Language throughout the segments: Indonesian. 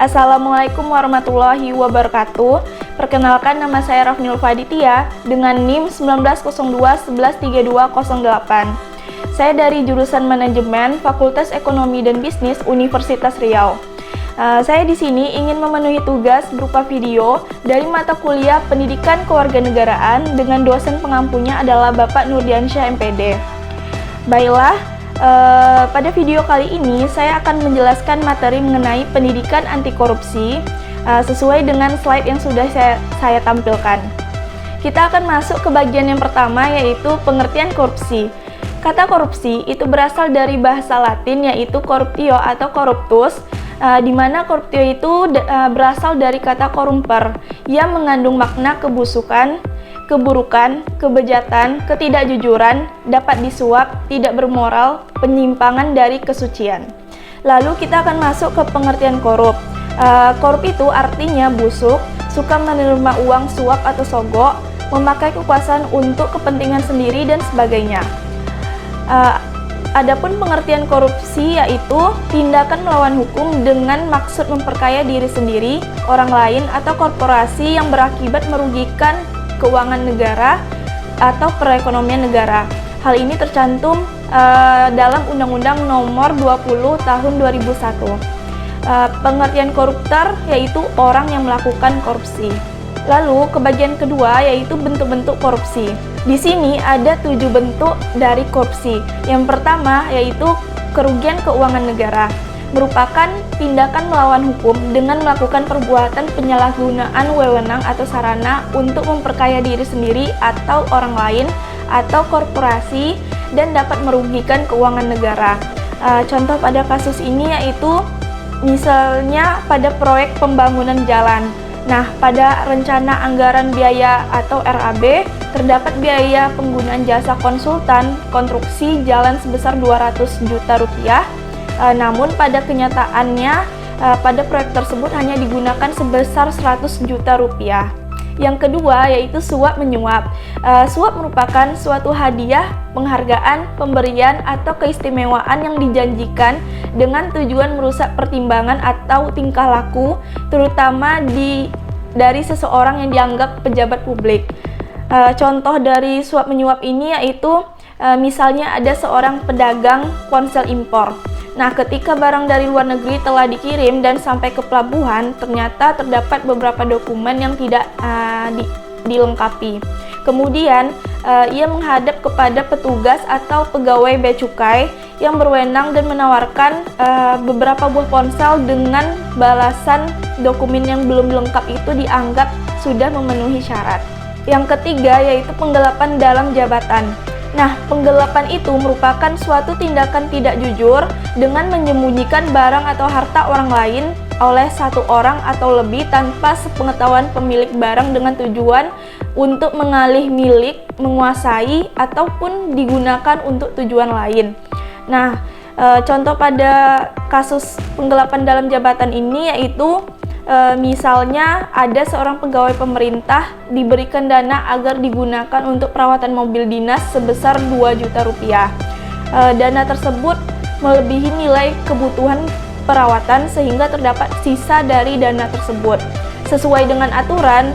Assalamualaikum warahmatullahi wabarakatuh. Perkenalkan, nama saya Rafnil Faditya dengan NIM 1902-113208. Saya dari jurusan Manajemen Fakultas Ekonomi dan Bisnis Universitas Riau. Saya di sini ingin memenuhi tugas berupa video dari mata kuliah Pendidikan Kewarganegaraan dengan dosen pengampunya adalah Bapak Nurdiansyah MPD. Baiklah, pada video kali ini saya akan menjelaskan materi mengenai pendidikan anti korupsi sesuai dengan slide yang sudah saya tampilkan. Kita akan masuk ke bagian yang pertama, yaitu pengertian korupsi. Kata korupsi itu berasal dari bahasa Latin, yaitu corruptio atau corruptus, di mana corruptio itu berasal dari kata corrumper yang mengandung makna kebusukan, keburukan, kebejatan, ketidakjujuran, dapat disuap, tidak bermoral, penyimpangan dari kesucian. Lalu kita akan masuk ke pengertian korup. Korup itu artinya busuk, suka menerima uang suap atau sogok, memakai kekuasaan untuk kepentingan sendiri dan sebagainya. Adapun pengertian korupsi yaitu tindakan melawan hukum dengan maksud memperkaya diri sendiri, orang lain, atau korporasi yang berakibat merugikan keuangan negara atau perekonomian negara. Hal ini tercantum dalam Undang-Undang Nomor 20 Tahun 2001. Pengertian koruptor yaitu orang yang melakukan korupsi. Lalu ke bagian kedua yaitu bentuk-bentuk korupsi. Di sini ada 7 bentuk dari korupsi. Yang pertama yaitu kerugian keuangan negara, merupakan tindakan melawan hukum dengan melakukan perbuatan penyalahgunaan wewenang atau sarana untuk memperkaya diri sendiri atau orang lain atau korporasi dan dapat merugikan keuangan negara. Contoh pada kasus ini yaitu misalnya pada proyek pembangunan jalan. Nah, pada rencana anggaran biaya atau RAB terdapat biaya penggunaan jasa konsultan konstruksi jalan sebesar 200 juta rupiah. Namun pada kenyataannya pada proyek tersebut hanya digunakan sebesar 100 juta rupiah. Yang kedua yaitu suap menyuap. Suap merupakan suatu hadiah, penghargaan, pemberian atau keistimewaan yang dijanjikan dengan tujuan merusak pertimbangan atau tingkah laku, terutama dari seseorang yang dianggap pejabat publik. Contoh dari suap menyuap ini yaitu misalnya ada seorang pedagang ponsel impor. Nah, ketika barang dari luar negeri telah dikirim dan sampai ke pelabuhan, ternyata terdapat beberapa dokumen yang tidak dilengkapi. Kemudian, ia menghadap kepada petugas atau pegawai bea cukai yang berwenang dan menawarkan beberapa buah ponsel dengan balasan dokumen yang belum lengkap itu dianggap sudah memenuhi syarat. Yang ketiga yaitu penggelapan dalam jabatan. Nah, penggelapan itu merupakan suatu tindakan tidak jujur dengan menyembunyikan barang atau harta orang lain oleh satu orang atau lebih tanpa sepengetahuan pemilik barang dengan tujuan untuk mengalih milik, menguasai, ataupun digunakan untuk tujuan lain. Nah, contoh pada kasus penggelapan dalam jabatan ini yaitu misalnya ada seorang pegawai pemerintah diberikan dana agar digunakan untuk perawatan mobil dinas sebesar 2 juta rupiah. Dana tersebut melebihi nilai kebutuhan perawatan sehingga terdapat sisa dari dana tersebut. Sesuai dengan aturan,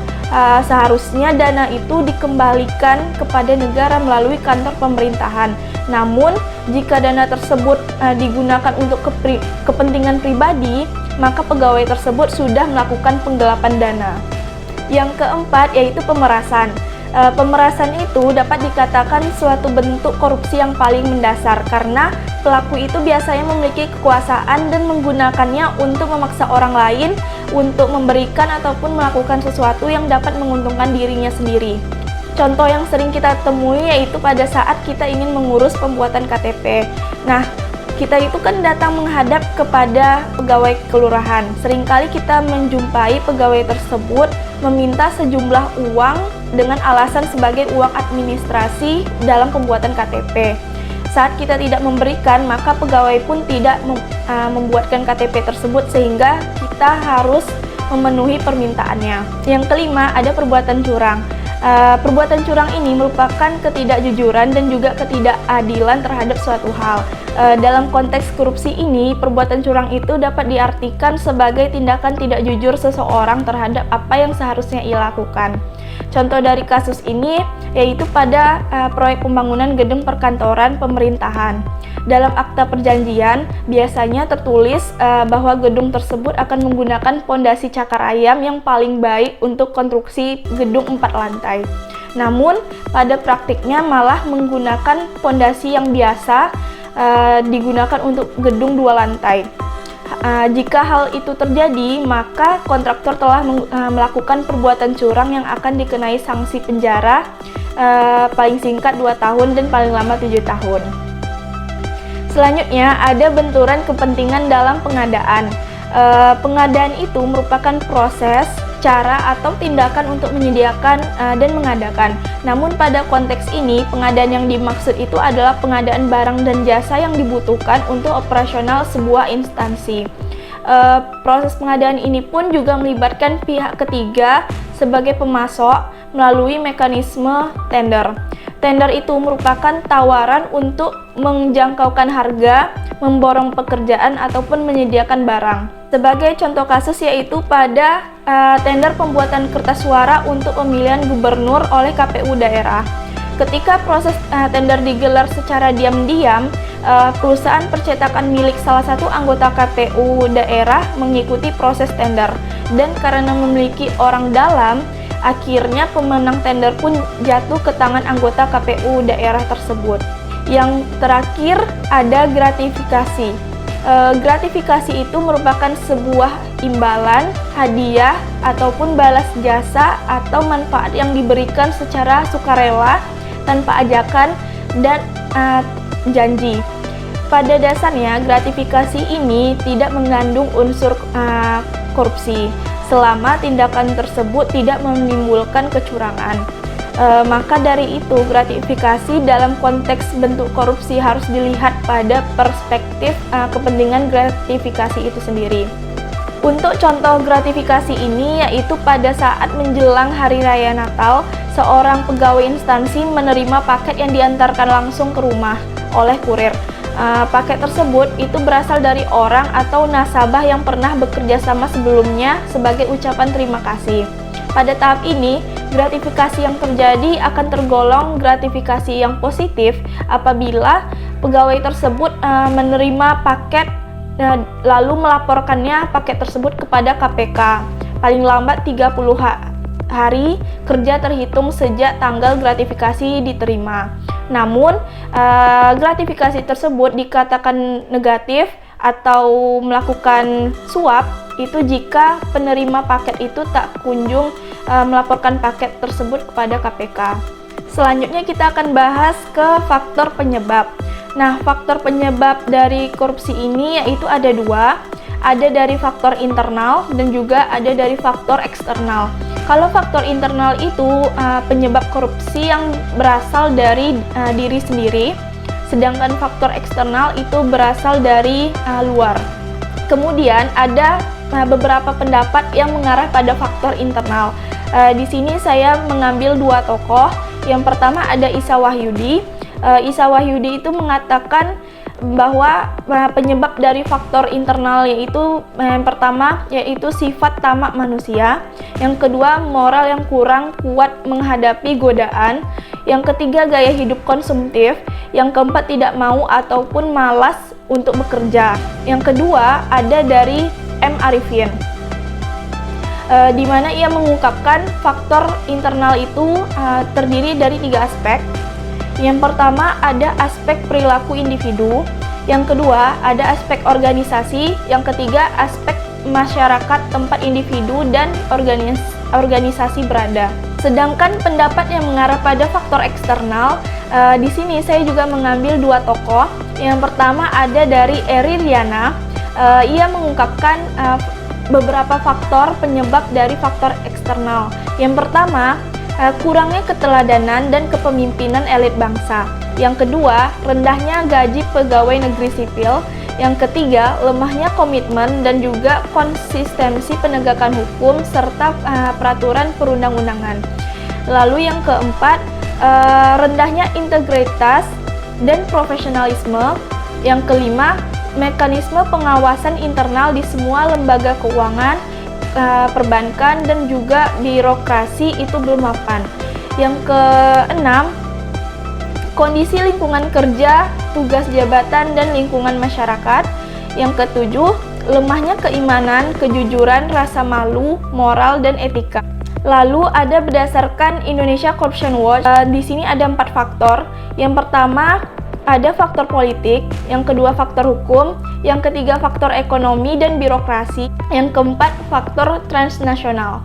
seharusnya dana itu dikembalikan kepada negara melalui kantor pemerintahan. Namun, jika dana tersebut digunakan untuk kepentingan pribadi, maka pegawai tersebut sudah melakukan penggelapan dana. Yang keempat yaitu pemerasan. Pemerasan itu dapat dikatakan suatu bentuk korupsi yang paling mendasar karena pelaku itu biasanya memiliki kekuasaan dan menggunakannya untuk memaksa orang lain untuk memberikan ataupun melakukan sesuatu yang dapat menguntungkan dirinya sendiri. Contoh yang sering kita temui yaitu pada saat kita ingin mengurus pembuatan KTP. Nah, kita itu kan datang menghadap kepada pegawai kelurahan. Seringkali kita menjumpai pegawai tersebut meminta sejumlah uang dengan alasan sebagai uang administrasi dalam pembuatan KTP. Saat kita tidak memberikan, maka pegawai pun tidak membuatkan KTP tersebut sehingga kita harus memenuhi permintaannya. Yang kelima, ada perbuatan curang. Perbuatan curang ini merupakan ketidakjujuran dan juga ketidakadilan terhadap suatu hal. Dalam konteks korupsi ini, perbuatan curang itu dapat diartikan sebagai tindakan tidak jujur seseorang terhadap apa yang seharusnya ia lakukan. Contoh dari kasus ini yaitu pada proyek pembangunan gedung perkantoran pemerintahan. Dalam akta perjanjian biasanya tertulis bahwa gedung tersebut akan menggunakan pondasi cakar ayam yang paling baik untuk konstruksi gedung 4 lantai. Namun pada praktiknya malah menggunakan pondasi yang biasa digunakan untuk gedung 2 lantai. Jika hal itu terjadi, maka kontraktor telah melakukan perbuatan curang yang akan dikenai sanksi penjara paling singkat 2 tahun dan paling lama 7 tahun. Selanjutnya ada benturan kepentingan dalam pengadaan. Pengadaan itu merupakan proses, cara, atau tindakan untuk menyediakan dan mengadakan. Namun pada konteks ini, pengadaan yang dimaksud itu adalah pengadaan barang dan jasa yang dibutuhkan untuk operasional sebuah instansi. Proses pengadaan ini pun juga melibatkan pihak ketiga sebagai pemasok melalui mekanisme tender. Tender itu merupakan tawaran untuk menjangkaukan harga, memborong pekerjaan, ataupun menyediakan barang. Sebagai contoh kasus yaitu pada tender pembuatan kertas suara untuk pemilihan gubernur oleh KPU daerah. Ketika proses tender digelar secara diam-diam, perusahaan percetakan milik salah satu anggota KPU daerah mengikuti proses tender. Dan karena memiliki orang dalam, akhirnya pemenang tender pun jatuh ke tangan anggota KPU daerah tersebut. Yang terakhir ada gratifikasi. Gratifikasi itu merupakan sebuah imbalan, hadiah, ataupun balas jasa atau manfaat yang diberikan secara sukarela tanpa ajakan dan janji. Pada dasarnya, gratifikasi ini tidak mengandung unsur korupsi selama tindakan tersebut tidak menimbulkan kecurangan. Maka dari itu, gratifikasi dalam konteks bentuk korupsi harus dilihat pada perspektif kepentingan gratifikasi itu sendiri. Untuk contoh gratifikasi ini yaitu pada saat menjelang Hari Raya Natal, seorang pegawai instansi menerima paket yang diantarkan langsung ke rumah oleh kurir. Paket tersebut itu berasal dari orang atau nasabah yang pernah bekerja sama sebelumnya sebagai ucapan terima kasih. Pada tahap ini, gratifikasi yang terjadi akan tergolong gratifikasi yang positif apabila pegawai tersebut menerima paket lalu melaporkannya paket tersebut kepada KPK paling lambat 30 hari kerja terhitung sejak tanggal gratifikasi diterima. Namun, gratifikasi tersebut dikatakan negatif atau melakukan suap itu jika penerima paket itu tak kunjung melaporkan paket tersebut kepada KPK. Selanjutnya kita akan bahas ke faktor penyebab. Nah, faktor penyebab dari korupsi ini yaitu ada 2. Ada dari faktor internal dan juga ada dari faktor eksternal. Kalau faktor internal itu penyebab korupsi yang berasal dari diri sendiri, sedangkan faktor eksternal itu berasal dari luar. Kemudian ada beberapa pendapat yang mengarah pada faktor internal. Di sini saya mengambil 2 tokoh. Yang pertama ada Isa Wahyudi. Isa Wahyudi itu mengatakan bahwa penyebab dari faktor internal yaitu yang pertama yaitu sifat tamak manusia, yang kedua moral yang kurang kuat menghadapi godaan, yang ketiga gaya hidup konsumtif, yang keempat tidak mau ataupun malas untuk bekerja. Yang kedua ada dari M. Arifin, di mana ia mengungkapkan faktor internal itu terdiri dari 3 aspek. Yang pertama ada aspek perilaku individu, yang kedua ada aspek organisasi, yang ketiga aspek masyarakat tempat individu dan organisasi berada. Sedangkan pendapat yang mengarah pada faktor eksternal, di sini saya juga mengambil 2 tokoh. Yang pertama ada dari Eri Riana, ia mengungkapkan beberapa faktor penyebab dari faktor eksternal. Yang pertama, kurangnya keteladanan dan kepemimpinan elit bangsa. Yang kedua, rendahnya gaji pegawai negeri sipil. Yang ketiga, lemahnya komitmen dan juga konsistensi penegakan hukum serta peraturan perundang-undangan. Lalu yang keempat, rendahnya integritas dan profesionalisme. Yang kelima, mekanisme pengawasan internal di semua lembaga keuangan, perbankan, dan juga birokrasi itu belum mapan. Yang keenam, kondisi lingkungan kerja, tugas jabatan, dan lingkungan masyarakat. Yang ketujuh, lemahnya keimanan, kejujuran, rasa malu, moral, dan etika. Lalu ada berdasarkan Indonesia Corruption Watch, di sini ada 4 faktor. Yang pertama ada faktor politik, yang kedua faktor hukum, yang ketiga faktor ekonomi dan birokrasi, yang keempat faktor transnasional.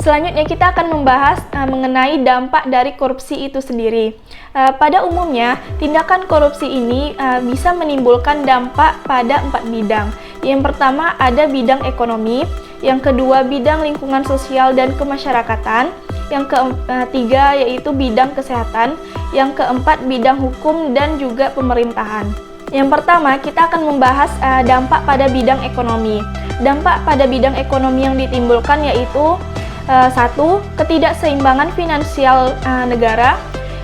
Selanjutnya kita akan membahas mengenai dampak dari korupsi itu sendiri. Pada umumnya, tindakan korupsi ini bisa menimbulkan dampak pada 4 bidang. Yang pertama ada bidang ekonomi, yang kedua bidang lingkungan sosial dan kemasyarakatan, yang ketiga yaitu bidang kesehatan, yang keempat bidang hukum dan juga pemerintahan. Yang pertama kita akan membahas dampak pada bidang ekonomi. Dampak pada bidang ekonomi yang ditimbulkan yaitu satu, ketidakseimbangan finansial negara.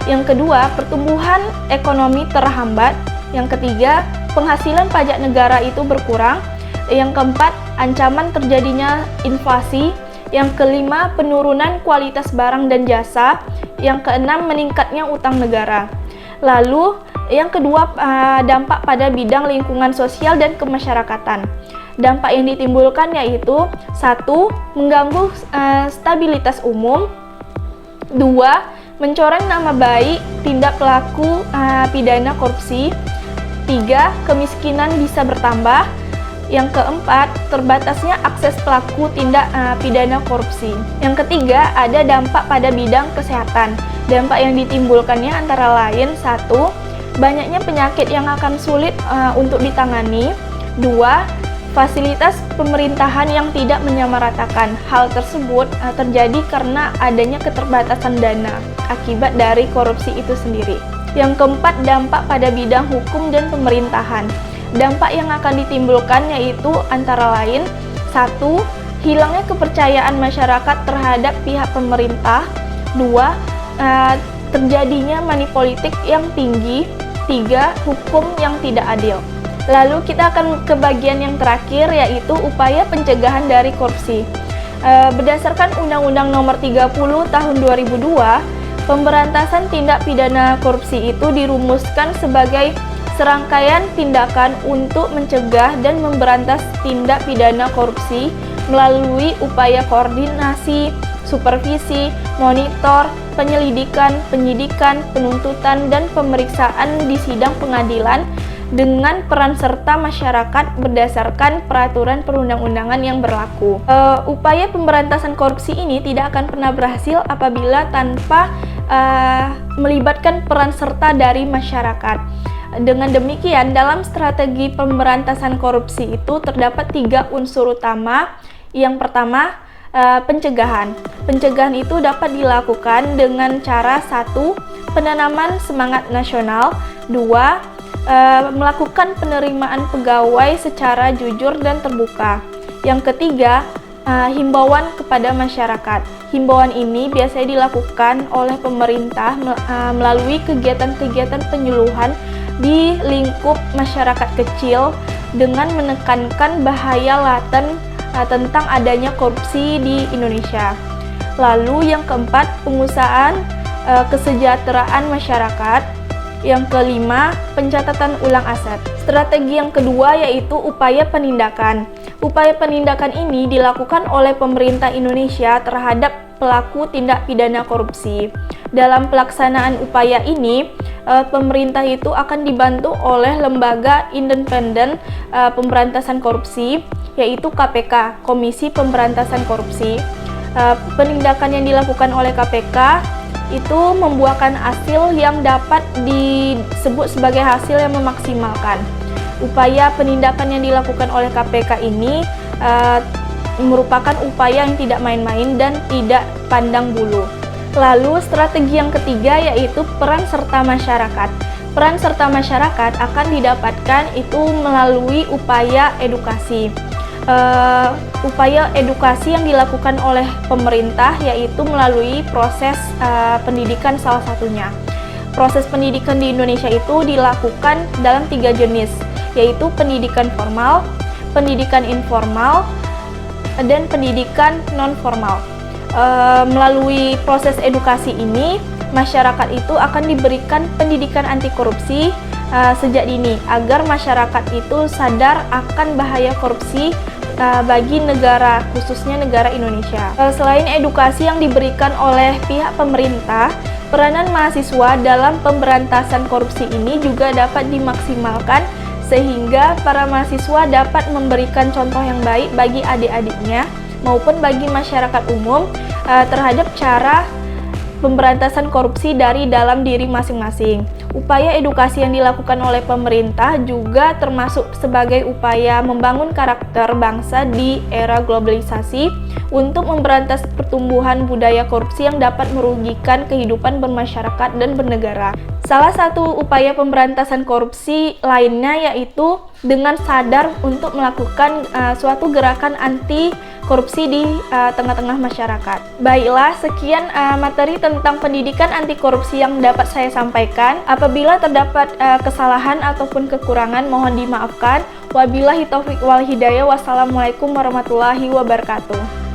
Yang kedua, pertumbuhan ekonomi terhambat. Yang ketiga, penghasilan pajak negara itu berkurang. Yang keempat, ancaman terjadinya inflasi. Yang kelima, penurunan kualitas barang dan jasa. Yang keenam, meningkatnya utang negara. Lalu, yang kedua, dampak pada bidang lingkungan sosial dan kemasyarakatan. Dampak yang ditimbulkan yaitu satu, mengganggu stabilitas umum. Dua, mencoreng nama baik tindak pelaku pidana korupsi. Tiga, kemiskinan bisa bertambah. Yang keempat, terbatasnya akses pelaku tindak pidana korupsi. Yang ketiga, ada dampak pada bidang kesehatan. Dampak yang ditimbulkannya antara lain satu, banyaknya penyakit yang akan sulit untuk ditangani. Dua, fasilitas pemerintahan yang tidak menyamaratakan. Hal tersebut terjadi karena adanya keterbatasan dana akibat dari korupsi itu sendiri. Yang keempat, dampak pada bidang hukum dan pemerintahan. Dampak yang akan ditimbulkan yaitu antara lain satu, hilangnya kepercayaan masyarakat terhadap pihak pemerintah. Dua, terjadinya money politik yang tinggi. Tiga, hukum yang tidak adil. Lalu kita akan ke bagian yang terakhir yaitu upaya pencegahan dari korupsi. Berdasarkan Undang-Undang Nomor 30 Tahun 2002, pemberantasan tindak pidana korupsi itu dirumuskan sebagai serangkaian tindakan untuk mencegah dan memberantas tindak pidana korupsi melalui upaya koordinasi, supervisi, monitor, penyelidikan, penyidikan, penuntutan, dan pemeriksaan di sidang pengadilan dengan peran serta masyarakat berdasarkan peraturan perundang-undangan yang berlaku. Upaya pemberantasan korupsi ini tidak akan pernah berhasil apabila tanpa melibatkan peran serta dari masyarakat. Dengan demikian, dalam strategi pemberantasan korupsi itu terdapat 3 unsur utama. Yang pertama, pencegahan. Pencegahan itu dapat dilakukan dengan cara 1. Penanaman semangat nasional. 2. Melakukan penerimaan pegawai secara jujur dan terbuka. Yang ketiga, himbauan kepada masyarakat. Himbauan ini biasanya dilakukan oleh pemerintah melalui kegiatan-kegiatan penyuluhan di lingkup masyarakat kecil dengan menekankan bahaya laten tentang adanya korupsi di Indonesia. Lalu yang keempat, pengusahaan kesejahteraan masyarakat. Yang kelima, pencatatan ulang aset. Strategi yang kedua yaitu upaya penindakan. Upaya penindakan ini dilakukan oleh pemerintah Indonesia terhadap pelaku tindak pidana korupsi. Dalam pelaksanaan upaya ini, pemerintah itu akan dibantu oleh lembaga independen pemberantasan korupsi, yaitu KPK, Komisi Pemberantasan Korupsi. Penindakan yang dilakukan oleh KPK itu membuahkan hasil yang dapat disebut sebagai hasil yang memaksimalkan. Upaya penindakan yang dilakukan oleh KPK ini merupakan upaya yang tidak main-main dan tidak pandang bulu. Lalu strategi yang ketiga yaitu peran serta masyarakat. Peran serta masyarakat akan didapatkan itu melalui upaya edukasi. upaya edukasi yang dilakukan oleh pemerintah, yaitu melalui proses pendidikan salah satunya. Proses pendidikan di Indonesia itu dilakukan dalam 3 jenis, yaitu pendidikan formal, pendidikan informal, dan pendidikan non-formal. Melalui proses edukasi ini, masyarakat itu akan diberikan pendidikan anti korupsi sejak dini, agar masyarakat itu sadar akan bahaya korupsi bagi negara, khususnya negara Indonesia. Selain edukasi yang diberikan oleh pihak pemerintah, peranan mahasiswa dalam pemberantasan korupsi ini juga dapat dimaksimalkan sehingga para mahasiswa dapat memberikan contoh yang baik bagi adik-adiknya maupun bagi masyarakat umum terhadap cara pemberantasan korupsi dari dalam diri masing-masing. Upaya edukasi yang dilakukan oleh pemerintah juga termasuk sebagai upaya membangun karakter bangsa di era globalisasi untuk memberantas pertumbuhan budaya korupsi yang dapat merugikan kehidupan bermasyarakat dan bernegara. Salah satu upaya pemberantasan korupsi lainnya yaitu dengan sadar untuk melakukan suatu gerakan anti korupsi di tengah-tengah masyarakat. Baiklah, sekian materi tentang pendidikan anti korupsi yang dapat saya sampaikan. Apabila terdapat kesalahan ataupun kekurangan, mohon dimaafkan. Wabillahi taufiq wal hidayah. Wassalamualaikum warahmatullahi wabarakatuh.